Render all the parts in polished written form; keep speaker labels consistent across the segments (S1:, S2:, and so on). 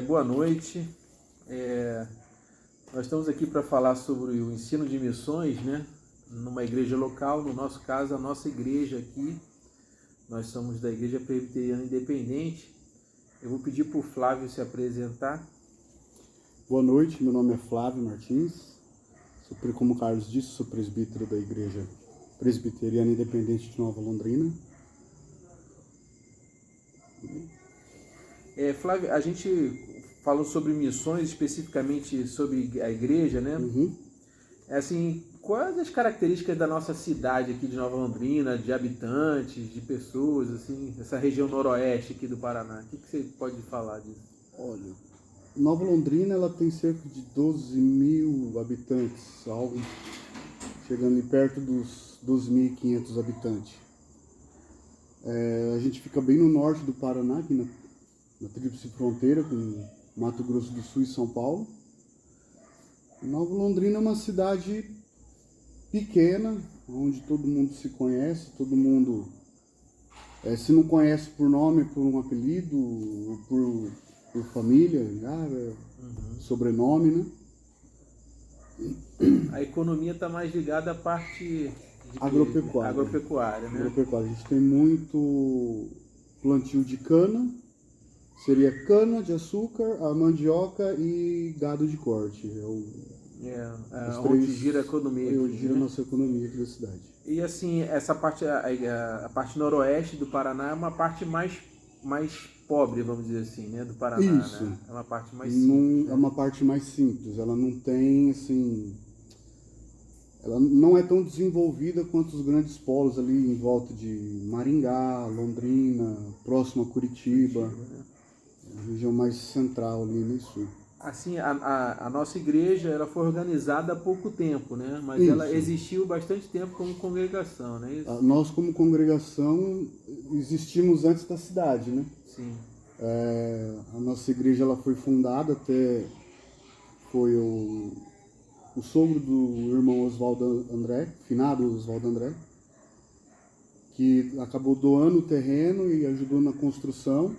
S1: Boa noite. Nós estamos aqui para falar sobre o ensino de missões, né? Numa igreja local, no nosso caso, a nossa igreja aqui. Nós somos da Igreja Presbiteriana Independente. Eu vou pedir para o Flávio se apresentar.
S2: Boa noite, meu nome é Flávio Martins. Como o Carlos disse, sou presbítero da Igreja Presbiteriana Independente de Nova Londrina.
S1: Flávio, a gente falou sobre missões, especificamente sobre a igreja, né? Assim, quais as características da nossa cidade aqui de Nova Londrina, de habitantes, de pessoas, assim, essa região noroeste aqui do Paraná? O que você pode falar disso?
S2: Olha, Nova Londrina ela tem cerca de 12 mil habitantes, algo chegando perto dos 12.500 habitantes. A gente fica bem no norte do Paraná, aqui na tríplice fronteira com Mato Grosso do Sul e São Paulo. Nova Londrina é uma cidade pequena, onde todo mundo se conhece, todo mundo se não conhece por nome, por um apelido, por família, sobrenome, né?
S1: A economia está mais ligada à parte
S2: agropecuária,
S1: né?
S2: Agropecuária. A gente tem muito plantio de cana, seria cana de açúcar, a mandioca e gado de corte.
S1: Onde gira a economia.
S2: Onde gira a nossa economia aqui da cidade.
S1: E assim, essa parte, a parte noroeste do Paraná é uma parte mais pobre, vamos dizer assim, né, do Paraná.
S2: Isso.
S1: Né? É uma parte mais simples.
S2: É uma parte mais simples. Ela não tem, assim... Ela não é tão desenvolvida quanto os grandes polos ali em volta de Maringá, Londrina, próximo a Curitiba,
S1: né?
S2: A região mais central ali no sul.
S1: Assim, a nossa igreja ela foi organizada há pouco tempo, né? Mas
S2: Isso.
S1: Ela existiu bastante tempo como congregação, não é isso?
S2: Nós, como congregação, existimos antes da cidade, né?
S1: Sim.
S2: A nossa igreja ela foi fundada foi o sogro do irmão Oswaldo André, finado Oswaldo André, que acabou doando o terreno e ajudou na construção.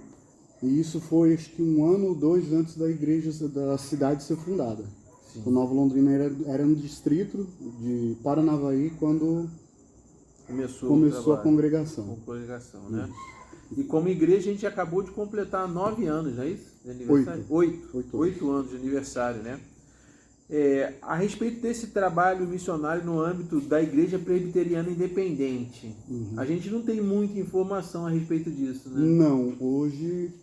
S2: E isso foi, acho que 1 ano ou 2 antes da cidade ser fundada.
S1: Sim.
S2: O Nova Londrina era um distrito de Paranavaí quando começou a congregação.
S1: Né? E como igreja a gente acabou de completar 9 anos, não é isso? De aniversário? 8 anos de aniversário, né? A respeito desse trabalho missionário no âmbito da Igreja Presbiteriana Independente, a gente não tem muita informação a respeito disso, né?
S2: Não, hoje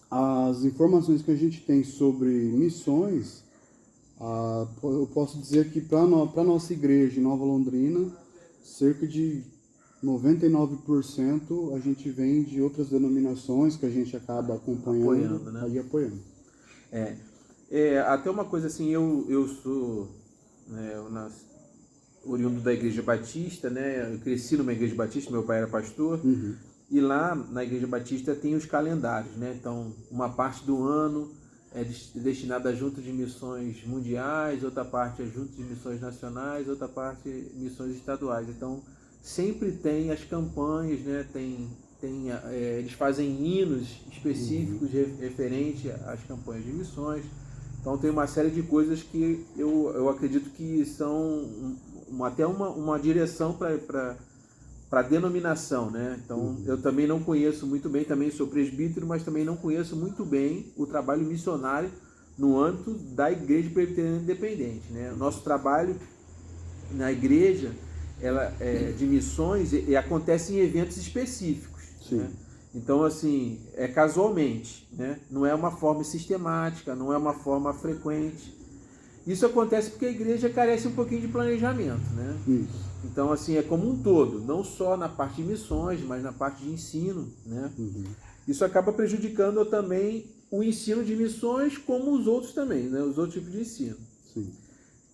S2: as informações que a gente tem sobre missões, eu posso dizer que para a nossa igreja em Nova Londrina, cerca de 99% a gente vem de outras denominações que a gente acaba acompanhando, apoiando.
S1: Até uma coisa assim, eu sou oriundo da Igreja Batista, né? Eu cresci numa Igreja Batista, meu pai era pastor. E lá na Igreja Batista tem os calendários, né? Então, uma parte do ano é destinada a junta de missões mundiais, outra parte é junta de missões nacionais, outra parte missões estaduais. Então, sempre tem as campanhas, né? Eles fazem hinos específicos referente às campanhas de missões. Então, tem uma série de coisas que eu acredito que são até uma direção para a denominação, né? Então, eu também não conheço muito bem, também sou presbítero, mas também não conheço muito bem o trabalho missionário no âmbito da Igreja Presbiteriana Independente, né? O nosso trabalho na igreja de missões acontece em eventos específicos, né? Então, assim, casualmente, né? Não é uma forma sistemática, não é uma forma frequente. Isso acontece porque a igreja carece um pouquinho de planejamento, né? Então, assim, é como um todo, não só na parte de missões, mas na parte de ensino, né? Isso acaba prejudicando também o ensino de missões, como os outros também, né? Os outros tipos de ensino.
S2: Sim.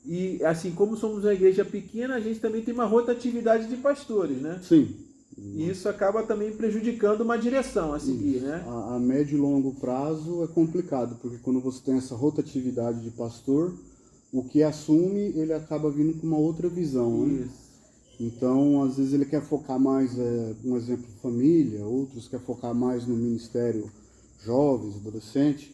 S1: E, assim, como somos uma igreja pequena, a gente também tem uma rotatividade de pastores, né?
S2: Sim.
S1: E isso acaba também prejudicando uma direção a seguir, né?
S2: A médio e longo prazo é complicado, porque quando você tem essa rotatividade de pastor, o que assume, ele acaba vindo com uma outra visão, né?
S1: Isso.
S2: Então, às vezes ele quer focar mais, um exemplo, família, outros quer focar mais no ministério jovens, adolescentes.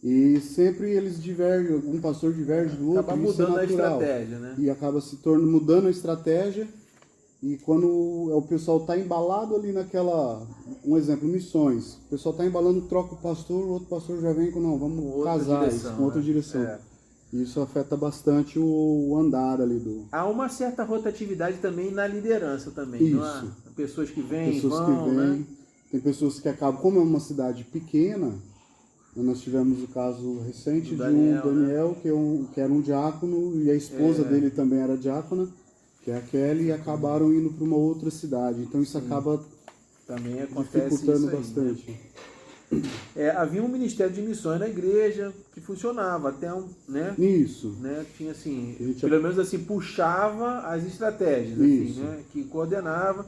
S2: E sempre eles divergem, algum pastor diverge do outro.
S1: Acaba
S2: isso é
S1: mudando a
S2: natural.
S1: estratégia, né?
S2: E acaba se tornando, mudando a estratégia. E quando o pessoal está embalado ali naquela... Um exemplo, missões. O pessoal está embalando, troca o pastor, o outro pastor já vem com, não, vamos casar isso, com outra direção.
S1: É.
S2: Isso afeta bastante o andar ali do...
S1: Há uma certa rotatividade também na liderança também.
S2: Isso.
S1: Não há? Pessoas que vêm,
S2: Pessoas
S1: vão,
S2: que vêm,
S1: né?
S2: tem pessoas que acabam, como é uma cidade pequena, nós tivemos o caso recente
S1: Do
S2: de
S1: Daniel,
S2: um Daniel, que era um diácono, e a esposa dele também era diácona, que é a Kelly, e acabaram indo para uma outra cidade. Então isso acaba
S1: também acontece
S2: dificultando
S1: isso aí,
S2: bastante.
S1: né? Havia um ministério de missões na igreja que funcionava até né?
S2: Isso.
S1: Né? Tinha assim,
S2: gente
S1: pelo menos assim, puxava as estratégias, assim, né? Que coordenava.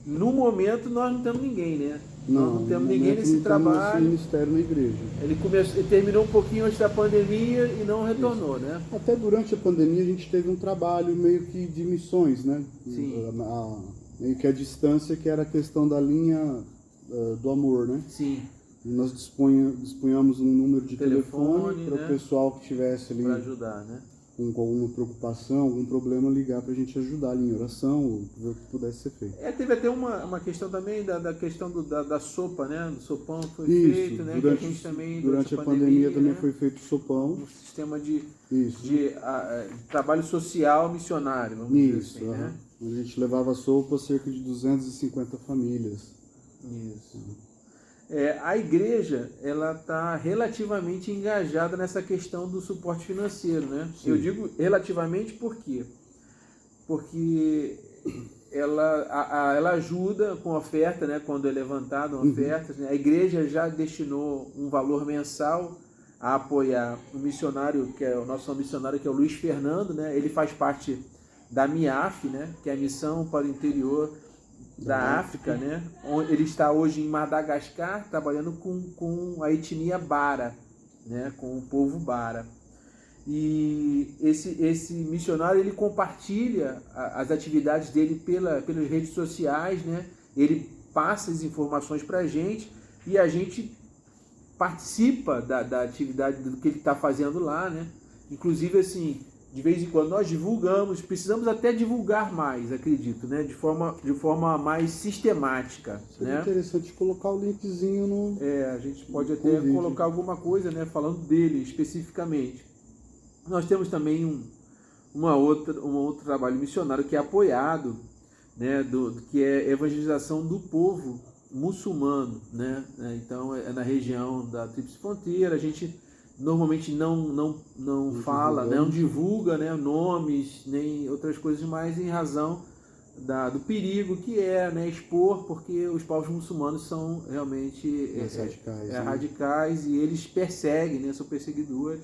S1: No momento nós não temos ninguém, né? Nós não temos ninguém nesse trabalho.
S2: Esse ministério na igreja.
S1: Ele terminou um pouquinho antes da pandemia e não retornou, né?
S2: Até durante a pandemia a gente teve um trabalho meio que de missões, né?
S1: Sim.
S2: Meio que a distância, que era a questão da linha do amor, né?
S1: Sim.
S2: E nós dispunhamos um número de telefone para o
S1: né?
S2: pessoal que estivesse ali
S1: para ajudar, né?
S2: com alguma preocupação, algum problema, ligar para a gente ajudar ali em oração, ou ver o que pudesse ser feito.
S1: Teve até uma questão também da questão da sopa, né? Do sopão foi
S2: Isso,
S1: feito, né?
S2: Durante,
S1: que a gente também,
S2: durante a pandemia também
S1: né?
S2: foi feito sopão.
S1: Um sistema de trabalho social missionário, vamos dizer assim, né?
S2: A gente levava sopa a cerca de 250 famílias.
S1: Isso. A igreja, ela está relativamente engajada nessa questão do suporte financeiro, né? Sim. Eu digo relativamente por quê? Porque ela ajuda com oferta, né? Quando é levantada uma oferta, né? A igreja já destinou um valor mensal a apoiar um missionário, que é o nosso missionário, que é o Luiz Fernando, né? Ele faz parte da MIAF, né? Que é a Missão para o Interior da África, né? Ele está hoje em Madagascar trabalhando com a etnia Bara, né? Com o povo Bara. E esse missionário, ele compartilha as atividades dele pelas redes sociais, né? Ele passa as informações para a gente e a gente participa da atividade do que ele está fazendo lá, né? Inclusive, assim, de vez em quando nós divulgamos, precisamos até divulgar mais, acredito, né? De forma mais sistemática.
S2: Seria
S1: né?
S2: interessante colocar o linkzinho no...
S1: A gente pode até colocar alguma coisa, né? Falando dele especificamente. Nós temos também um outro trabalho missionário que é apoiado, né? Que é evangelização do povo muçulmano, né? Então é na região da Tríplice Fronteira. A gente normalmente não fala, não divulga, né, nomes, nem outras coisas mais, em razão do perigo que é, né, expor, porque os povos muçulmanos são realmente radicais e eles perseguem, né, são perseguidores.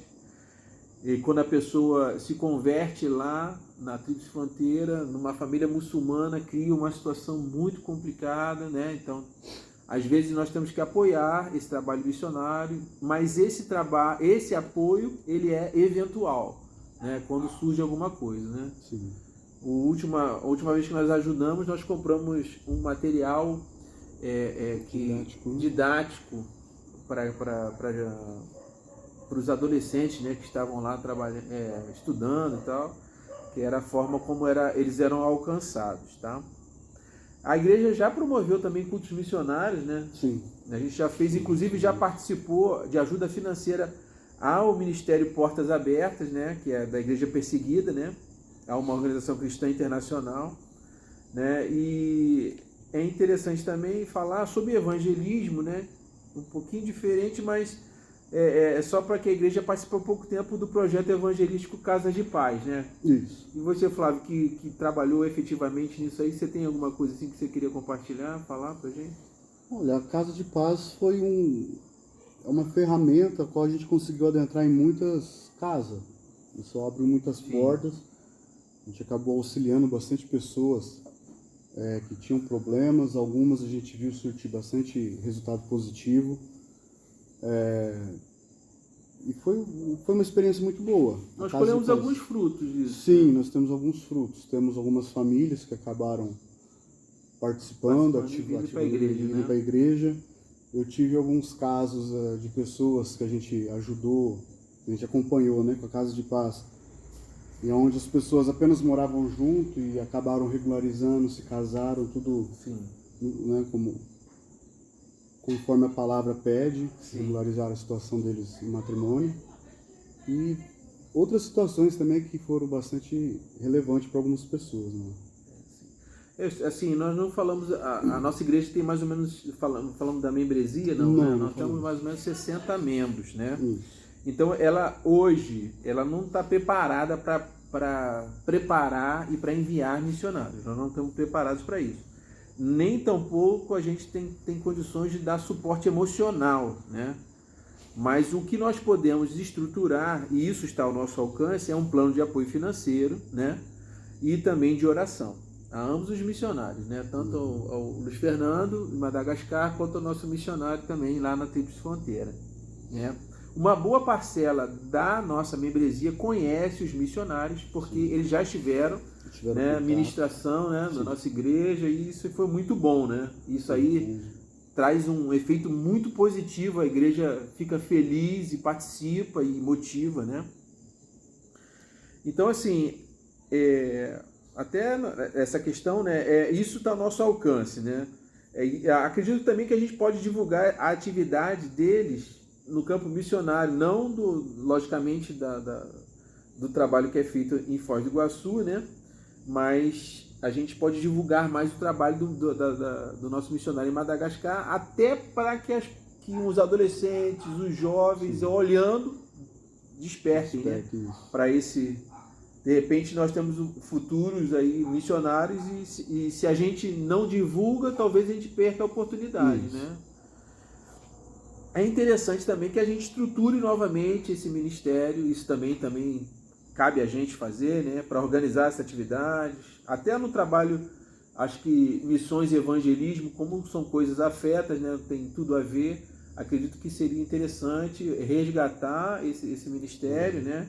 S1: E quando a pessoa se converte lá na Tríplice Fronteira, numa família muçulmana, cria uma situação muito complicada, né? Então, às vezes nós temos que apoiar esse trabalho missionário, mas esse apoio, ele é eventual, né? Quando surge alguma coisa, né?
S2: Sim.
S1: A última vez que nós ajudamos, nós compramos um material didático para os adolescentes, né, que estavam lá trabalhando, estudando e tal, que era a forma como eles eram alcançados, tá? A igreja já promoveu também cultos missionários, né?
S2: Sim.
S1: A gente já fez, inclusive já participou de ajuda financeira ao Ministério Portas Abertas, né, que é da Igreja Perseguida, né? É uma organização cristã internacional, né? E é interessante também falar sobre evangelismo, né? Um pouquinho diferente, mas só para que a igreja participe um pouco tempo do projeto evangelístico Casa de Paz, né?
S2: Isso.
S1: E você, Flávio, que trabalhou efetivamente nisso aí, você tem alguma coisa assim que você queria compartilhar, falar pra gente?
S2: Olha, a Casa de Paz foi uma ferramenta a qual a gente conseguiu adentrar em muitas casas. Isso abriu muitas portas. A gente acabou auxiliando bastante pessoas que tinham problemas. Algumas a gente viu surtir bastante resultado positivo. E foi uma experiência muito boa.
S1: Nós colhemos alguns frutos disso.
S2: Sim, nós temos alguns frutos. Temos algumas famílias que acabaram participando,
S1: indo para a igreja.
S2: eu tive alguns casos de pessoas que a gente ajudou, a gente acompanhou, né, com a Casa de Paz, e onde as pessoas apenas moravam junto e acabaram regularizando, se casaram, tudo,
S1: Sim.
S2: Né, conforme a palavra pede,
S1: Sim.
S2: regularizar a situação deles em matrimônio. E outras situações também que foram bastante relevantes para algumas pessoas, né?
S1: Assim, nós não falamos, a nossa igreja tem mais ou menos, falando da membresia, não, né? Nós temos mais ou menos 60 membros, né? Então, ela hoje, ela não está preparada para preparar e para enviar missionários. Nós não estamos preparados para isso. Nem tampouco a gente tem condições de dar suporte emocional, né? Mas o que nós podemos estruturar, e isso está ao nosso alcance, é um plano de apoio financeiro, né? E também de oração a ambos os missionários, né? Tanto ao Luiz Fernando, em Madagascar, quanto ao nosso missionário também lá na Tríplice Fronteira, né? Uma boa parcela da nossa membresia conhece os missionários, porque eles já estiveram né, ministração, né, na nossa igreja, e isso foi muito bom, né? Isso aí traz um efeito muito positivo, a igreja fica feliz e participa e motiva, né? Então, assim, até essa questão, né, isso está ao nosso alcance, né? Acredito também que a gente pode divulgar a atividade deles no campo missionário, não logicamente do trabalho que é feito em Foz do Iguaçu, né? Mas a gente pode divulgar mais o trabalho do nosso missionário em Madagascar, até para que os adolescentes, os jovens, olhando, despertem, né? Para esse... De repente nós temos futuros aí missionários e se a gente não divulga, talvez a gente perca a oportunidade, né? É interessante também que a gente estruture novamente esse ministério, isso também cabe a gente fazer, né, para organizar essas atividades, até no trabalho, acho que missões e evangelismo, como são coisas afetas, né, tem tudo a ver, acredito que seria interessante resgatar esse ministério, né,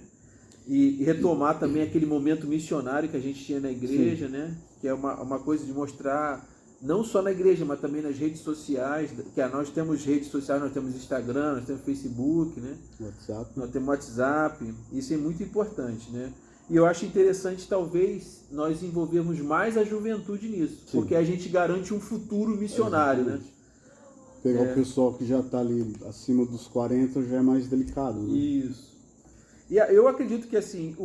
S1: e retomar também aquele momento missionário que a gente tinha na igreja, né, que é uma coisa de mostrar, não só na igreja, mas também nas redes sociais, que nós temos redes sociais, nós temos Instagram, nós temos Facebook, né? WhatsApp. Nós temos WhatsApp, isso é muito importante, né? E eu acho interessante, talvez, nós envolvermos mais a juventude nisso, porque a gente garante um futuro missionário, né?
S2: Pegar o pessoal que já está ali acima dos 40 já é mais delicado, né?
S1: Isso. E eu acredito que, assim,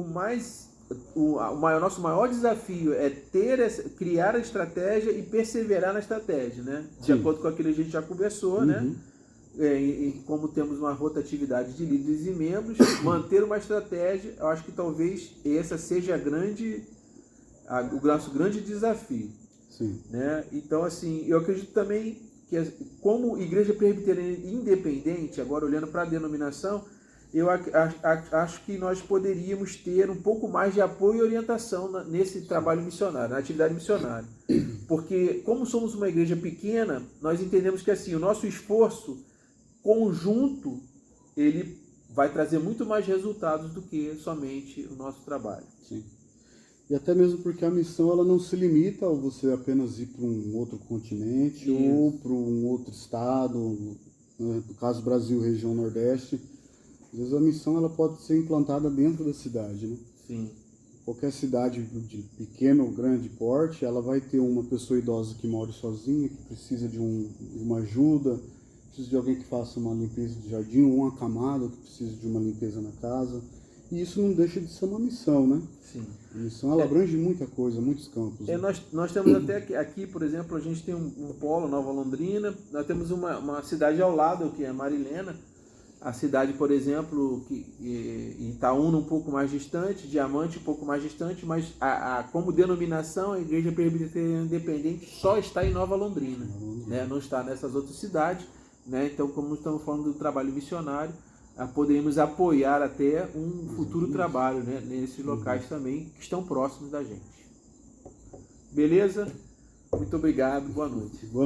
S1: nosso maior desafio é criar a estratégia e perseverar na estratégia, né? De acordo com aquilo que a gente já conversou, né? Como temos uma rotatividade de líderes e membros, manter uma estratégia, eu acho que talvez essa seja o nosso grande desafio. Né? Então, assim, eu acredito também que, como Igreja Presbiteriana Independente, agora olhando para a denominação, eu acho que nós poderíamos ter um pouco mais de apoio e orientação nesse trabalho missionário, na atividade missionária. Porque, como somos uma igreja pequena, nós entendemos que, assim, o nosso esforço conjunto, ele vai trazer muito mais resultados do que somente o nosso trabalho.
S2: E até mesmo porque a missão ela não se limita a você apenas ir para um outro continente ou para um outro estado, né? No caso Brasil, região Nordeste. Às vezes a missão ela pode ser implantada dentro da cidade, né?
S1: Sim.
S2: Qualquer cidade de pequeno ou grande porte, ela vai ter uma pessoa idosa que mora sozinha, que precisa de uma ajuda, precisa de alguém que faça uma limpeza de jardim, ou um acamado que precisa de uma limpeza na casa. E isso não deixa de ser uma missão, né?
S1: Sim.
S2: A missão ela abrange muita coisa, muitos campos. Né?
S1: Nós temos até aqui, por exemplo, a gente tem um polo, Nova Londrina, nós temos uma cidade ao lado, que é Marilena. A cidade, por exemplo, Itaúna um pouco mais distante, Diamante um pouco mais distante, mas como denominação, a Igreja Presbiteriana Independente só está em Nova Londrina, né? Não está nessas outras cidades, né? Então, como estamos falando do trabalho missionário, poderíamos apoiar até um futuro trabalho, né? Nesses locais também, que estão próximos da gente. Beleza? Muito obrigado, boa noite.